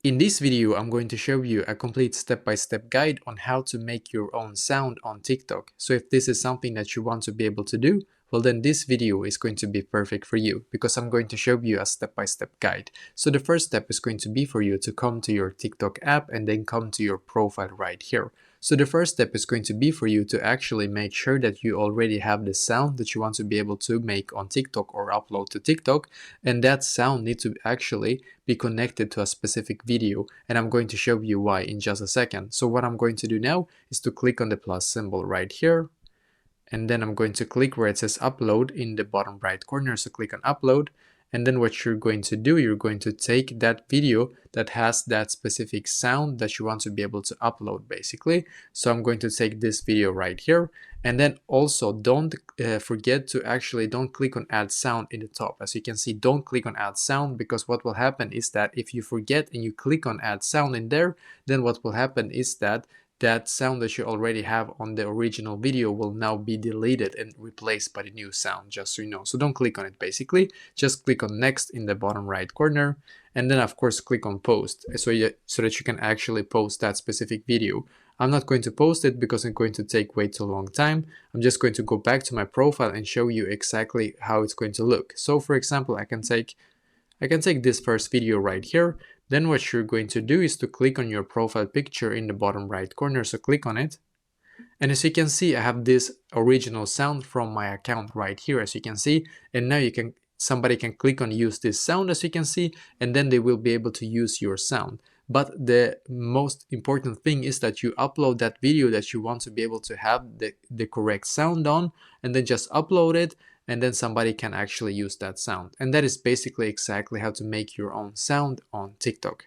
In this video, I'm going to show you a complete step-by-step guide on how to make your own sound on TikTok. So if this is something that you want to be able to do, well then this video is going to be perfect for you because I'm going to show you a step-by-step guide. So the first step is going to be for you to come to your TikTok app and then come to your profile right here. So the first step is going to be for you to actually make sure that you already have the sound that you want to be able to make on TikTok or upload to TikTok, and that sound needs to actually be connected to a specific video, and I'm going to show you why in just a second. So what I'm going to do now is to click on the plus symbol right here, and then I'm going to click where it says upload in the bottom right corner, so click on upload. And then what you're going to do, you're going to take that video that has that specific sound that you want to be able to upload basically. So I'm going to take this video right here, and then also don't forget to actually don't click on add sound in the top. As you can see, don't click on add sound, because what will happen is that if you forget and you click on add sound in there, then what will happen is that that sound that you already have on the original video will now be deleted and replaced by the new sound, just so you know. So don't click on it basically, just click on next in the bottom right corner, and then of course click on post so that you can actually post that specific video. I'm not going to post it because it's going to take way too long time. I'm just going to go back to my profile and show you exactly how it's going to look. So for example, I can take this first video right here. Then what you're going to do is to click on your profile picture in the bottom right corner, so click on it. And as you can see, I have this original sound from my account right here, as you can see. And now somebody can click on use this sound, as you can see, and then they will be able to use your sound. But the most important thing is that you upload that video that you want to be able to have the correct sound on, and then just upload it, and then somebody can actually use that sound. And that is basically exactly how to make your own sound on TikTok.